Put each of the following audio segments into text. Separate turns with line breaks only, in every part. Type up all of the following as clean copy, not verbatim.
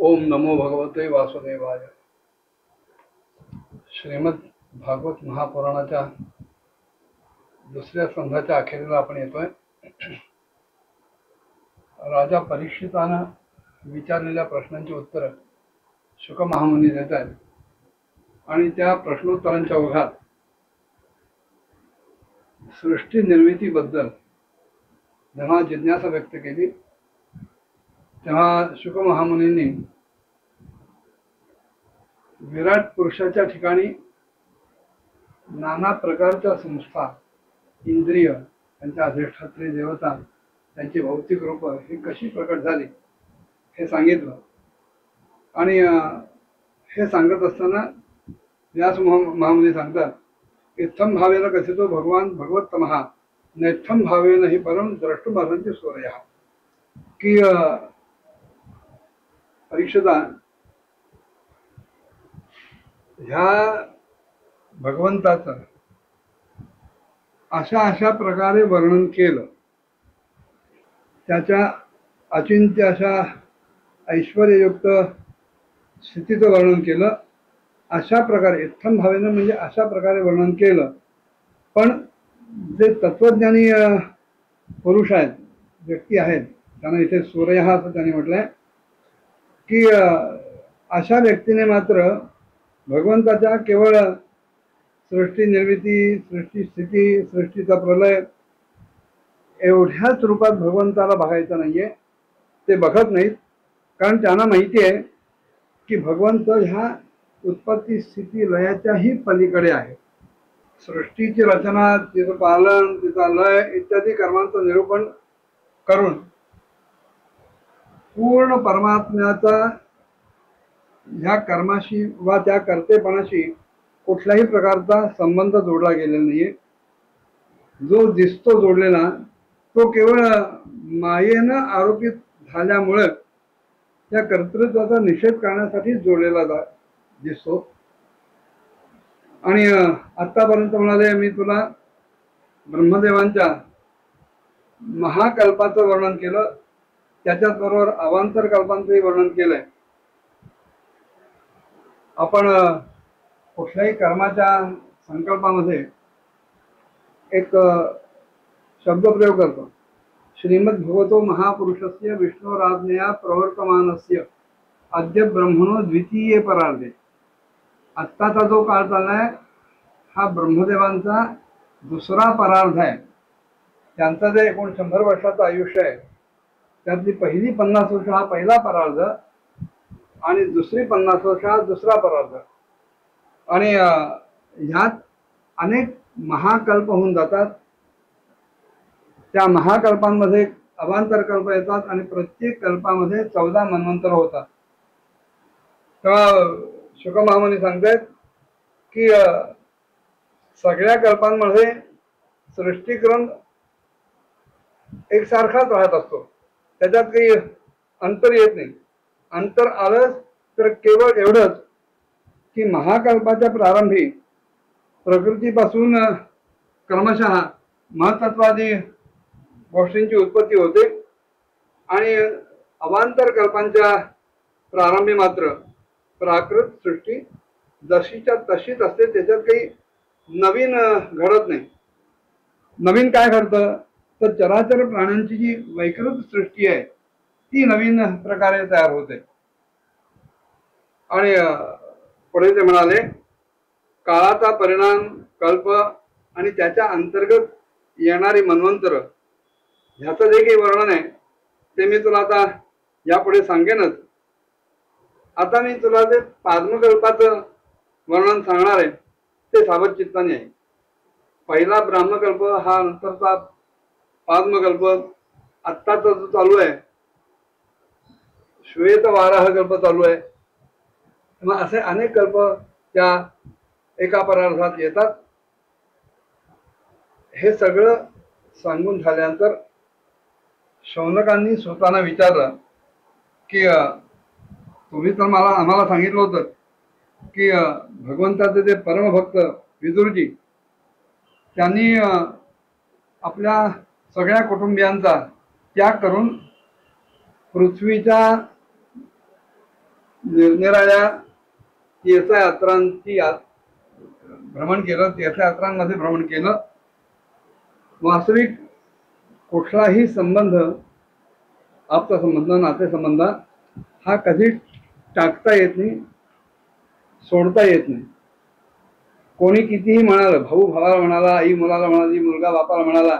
ओम नमो भगवते वासुदेवाय। श्रीमद भागवत महापुराणाच्या दुसऱ्या संघाच्या अखेरीला आपण येतोय। राजा परीक्षितानं विचारलेल्या प्रश्नांची उत्तरं शुक महामुनी देत आहेत आणि त्या प्रश्नोत्तरांच्या ओघात सृष्टी निर्मितीबद्दल जेव्हा जिज्ञासा व्यक्त केली तेव्हा शुक महामुनींनी विराट पुरुषाच्या ठिकाणी नाना प्रकारच्या संस्था, इंद्रिय, त्यांच्या अधिष्ठात्री देवता, त्यांची भौतिक रूप ही कशी प्रकट झाली हे सांगितलं। आणि हे सांगत असताना व्यास महामुनी सांगतात इत्थम भावेन कथितो भगवान भगवत्तमः नेत्थम भावेन हि परम द्रष्टुमर्हन्ति सूरयः, की परीक्षिता ह्या भगवंताचं अशा अशा प्रकारे वर्णन केलं, त्याच्या अचिंत्य अशा ऐश्वर्ययुक्त स्थितीचं वर्णन केलं। अशा प्रकारे इत्थम भावेनं म्हणजे अशा प्रकारे वर्णन केलं, पण जे तत्वज्ञानी पुरुष आहेत, व्यक्ती आहेत, त्यांना इथे सूर्य असं त्यांनी म्हटलंय की अशा व्यक्तीने मात्र भगवंताच्या केवळ सृष्टी निर्मिती, सृष्टी स्थिती, सृष्टीचा प्रलय एवढ्याच रूपात भगवंताला बघायचं नाहीये, ते बघत नाहीत। कारण त्यांना माहिती आहे की भगवंत ह्या उत्पत्ती स्थिती लयाच्याही पलीकडे आहे। सृष्टीची रचना, तिचं पालन, तिचा लय इत्यादी कर्मांचं निरूपण करून पूर्ण परमात्म्याचा ह्या कर्माशी वा त्या कर्तेपणाशी कुठल्याही प्रकारचा संबंध जोडला गेलेला नाहीये। जो दिसतो जोडलेला तो केवळ मायेनं आरोपित झाल्यामुळे त्या कर्तृत्वाचा निषेध करण्यासाठी जोडलेला दिसतो। आणि आतापर्यंत म्हणाले मी तुला ब्रह्मदेवांच्या महाकल्पाचं वर्णन केलं, त्याच्याच बरोबर अवांतर कल्पांचंही वर्णन केलंय। आपण कुठल्याही कर्माच्या संकल्पामध्ये एक शब्दप्रयोग करतो, श्रीमद्भगवतो महापुरुषस्य विष्णोराज्ञया प्रवर्तमानस्य अद्य ब्रह्मणो द्वितीये परार्धे। आत्ताचा जो काळ चाललाय हा ब्रह्मदेवांचा दुसरा परार्ध आहे। त्यांचं जे एकूण 100 वर्षाचं आयुष्य आहे त्यातली पहिली 50 वर्ष हा पहिला परार्ध आणि दुसरी 50 वर्ष हा दुसरा परार्ध। आणि ह्यात अनेक महाकल्प होऊन जातात। त्या महाकल्पांमध्ये अवांतर कल्प येतात आणि प्रत्येक कल्पामध्ये 14 मन्वंतर होतात। तेव्हा शुक महामुनी सांगतात की सगळ्या कल्पांमध्ये सृष्टीक्रम एकसारखाच राहत असतो, त्याच्यात काही अंतर येत नाही। अंतर आलं तर केवळ एवढंच की महाकल्पाच्या प्रारंभी प्रकृतीपासून क्रमशः महत्त्वादी गोष्टींची उत्पत्ती होते आणि अवांतर कल्पांच्या प्रारंभी मात्र प्राकृत सृष्टी जशीच्या तशीच असते, त्याच्यात काही नवीन घडत नाही। नवीन काय घडतं तर चराचर प्राण्यांची जी वैकृत सृष्टी आहे ती नवीन प्रकारे तयार होते। आणि पुढे ते म्हणाले काळाचा परिणाम, कल्प आणि त्याच्या अंतर्गत येणारी मन्वंतर ह्याचं जे काही वर्णन आहे ते मी तुला आता यापुढे सांगेनच। आता मी तुला जे पाद्मकल्पाचं वर्णन सांगणार आहे ते सावध चित्ताने आहे। पहिला ब्राह्मकल्प हा नंतरचा पाद्मकल्प, आत्ताचा जो चालू आहे श्वेत वाराह कल्प चालू आहे। मग असे अनेक कल्प त्या एका परार्धात येतात। हे सगळं सांगून झाल्यानंतर शौनकांनी स्वतःला विचारलं की तुम्ही तर आम्हाला सांगितलं होतं की भगवंताचे जे परमभक्त विदुरजी त्यांनी आपल्या सगळ्या कुटुंबियांचा त्याग करून पृथ्वीच्या निरनिराळ्या तीर्थयात्रांची भ्रमण केलं, तीर्थयात्रांमध्ये भ्रमण केलं. वास्तविक कुठलाही संबंध, आप्तसंबंध, नातेसंबंध हा कधी टाकता येत नाही, सोडता येत नाही. कोणी कितीही म्हणालं, भाऊ भावाला म्हणाला, आई मुलाला म्हणाली, मुलगा बापाला म्हणाला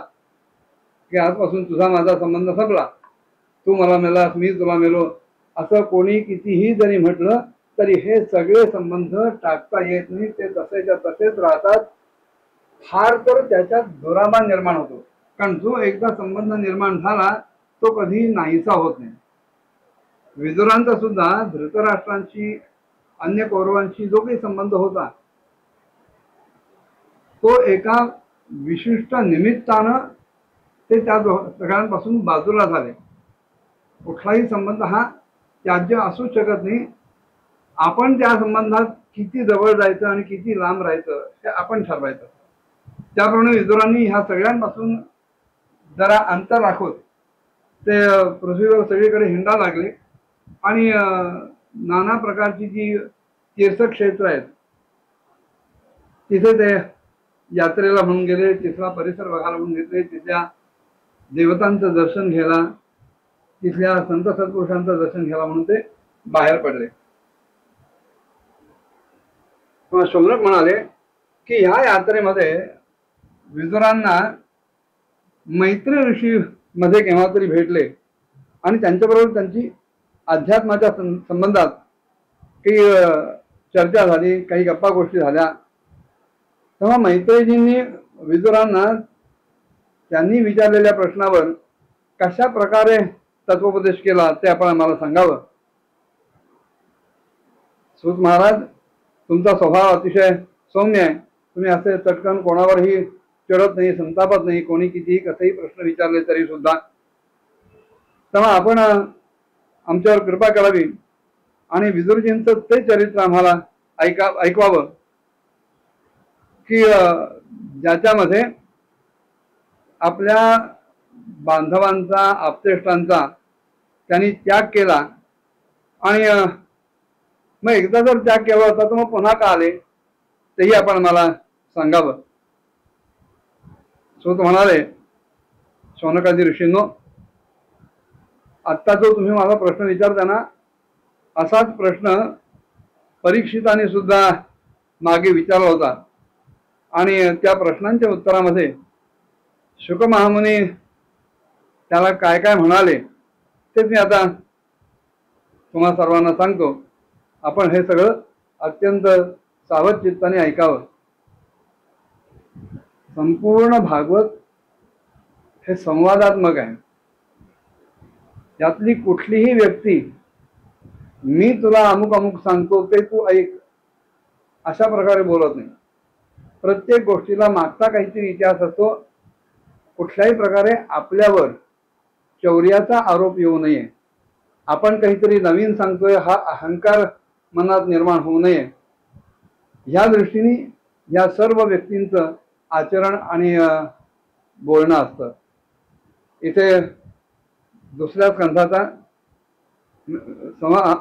की आजपासून तुझा माझा संबंध संपला, तू मला मेलास, मी तुला मेलो, असं कोणी कितीही जरी म्हटलं तरी हे सगळे संबंध टाकता येत नाही. ते तसेच्या तसेच राहतात. फार तर त्याच्यात दुराभा निर्माण होतो. कारण जो एकदा संबंध निर्माण झाला तो कधी नाहीसा होत नाही. विदुरांचा सुद्धा धृतराष्ट्रांशी, अन्य कौरवांशी जो काही संबंध होता तो एका विशिष्ट निमित्तानं ते त्या सगळ्यांपासून बाजूला झाले. कुठलाही संबंध हा त्याज्य असू शकत नाही. आपण त्या संबंधात किती जवळ जायचं आणि किती लांब राहायचं हे आपण ठरवायचं. त्याप्रमाणे विदुरांनी ह्या सगळ्यांपासून जरा अंतर राखत ते पृथ्वीवर सगळीकडे हिंडा लागले आणि नाना प्रकारची जी तीर्थक्षेत्र आहेत तिथे ते यात्रेला म्हणून गेले, तिथला परिसर बघायला म्हणून घेतले, तिथल्या देवतांचं दर्शन घ्यायला, तिथल्या संत सत्पुरुषांचं दर्शन घ्यायला म्हणून ते बाहेर पडले. शौनक म्हणाले की ह्या यात्रेमध्ये विदुरांना मैत्री ऋषी मध्ये केव्हा तरी भेटले आणि त्यांच्याबरोबर त्यांची अध्यात्माच्या संबंधात काही चर्चा झाली, काही गप्पा गोष्टी झाल्या. तेव्हा मैत्रेयजींनी विदुरांना त्यांनी विचारलेल्या प्रश्नावर कशा प्रकारे तत्वोपदेश केला ते आपण आम्हाला सांगावं. सूत महाराज, तुमचा स्वभाव अतिशय सौम्य आहे. तुम्ही असे चटकन कोणावरही चिडत नाही, संतापत नाही, कोणी कितीही कसंही प्रश्न विचारले तरी सुद्धा. तेव्हा आपण आमच्यावर कृपा करावी आणि विदुरजींचं ते चरित्र आम्हाला ऐकवावं की ज्याच्यामध्ये आपल्या बांधवांचा, आप्तेष्टांचा त्यांनी त्याग केला आणि मग एकदा जर त्याग केला होता तर मग पुन्हा का आले तेही आपण मला सांगावं. सूत म्हणाले, शौनकादी ऋषींनो, आत्ता जो तुम्ही मला प्रश्न विचारता ना असाच प्रश्न परीक्षिताने सुद्धा मागे विचारला होता आणि त्या प्रश्नांच्या उत्तरामध्ये शुक महामुनी त्याला काय काय म्हणाले तेच मी आता तुम्हा सर्वांना सांगतो. आपण हे सगळं अत्यंत सावध चित्ताने ऐकावं. संपूर्ण भागवत हे संवादात्मक आहे. यातली कुठलीही व्यक्ती मी तुला अमुक अमुक सांगतो ते तू ऐक अशा प्रकारे बोलत नाही. प्रत्येक गोष्टीला मागचा काहीतरी इतिहास असतो. कुठल्याही प्रकारे आपल्यावर चौर्याचा आरोप येऊ नये, आपण काहीतरी नवीन सांगतोय हा अहंकार मनात निर्माण होऊ नये, या दृष्टीने या सर्व व्यक्तींचं आचरण आणि बोलणं असतं. इथे दुसऱ्या स्कंधाचा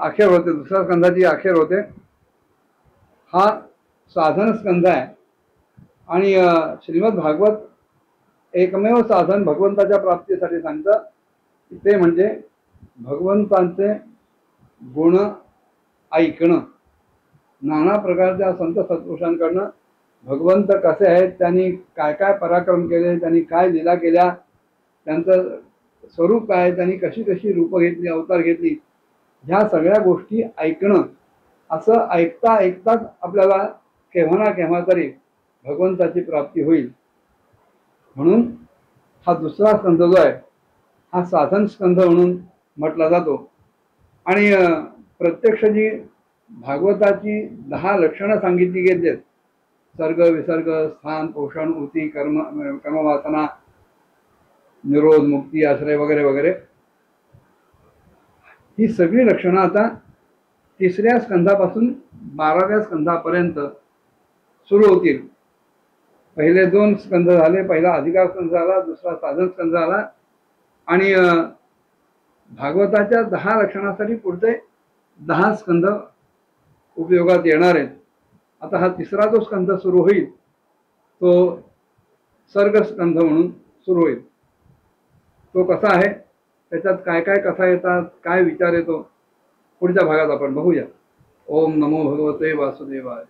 अखेर होते, दुसऱ्या स्कंधाची अखेर होते. हा साधन स्कंध आहे आणि श्रीमद भागवत एकमेव साधन भगवंताच्या प्राप्तीसाठी सांगतं ते म्हणजे भगवंतांचे गुण ऐकणं. नाना प्रकारच्या संत सत्पुरुषांकडनं भगवंत कसे आहेत, त्यांनी काय काय पराक्रम केले, त्यांनी काय लीला केल्या, त्यांचं स्वरूप काय, त्यांनी कशी कशी रूप घेतली, अवतार घेतली, ह्या सगळ्या गोष्टी ऐकणं. असं ऐकता ऐकताच आपल्याला केव्हा ना केव्हा तरी भगवंताची प्राप्ती होईल. म्हणून हा दुसरा स्कंध जो आहे हा साधन स्कंध म्हणून म्हटला जातो. आणि प्रत्यक्ष जी भागवताची 10 लक्षणं सांगितली गेली आहेत, सर्ग, विसर्ग, स्थान, पोषण, ऊती, कर्मवासना, निरोध, मुक्ती, आश्रय वगैरे वगैरे, ही सगळी लक्षणं आता 3ऱ्या स्कंधापासून 12व्या स्कंधापर्यंत सुरू होतील. पहिले 2 स्कंध झाले. पहिला अधिकार स्कंध झाला, दुसरा साधन स्कंध झाला आणि भागवताच्या 10 लक्षणासाठी पुढचे 10 स्कंध उपयोगात येणार आहेत. आता हा तिसरा जो स्कंध सुरू होईल तो सर्ग स्कंध म्हणून सुरू होईल. तो कसा आहे, त्याच्यात काय काय कथा येतात, काय विचार येतो, पुढच्या भागात आपण बघूया. ओम नमो भगवते वासुदेवाय.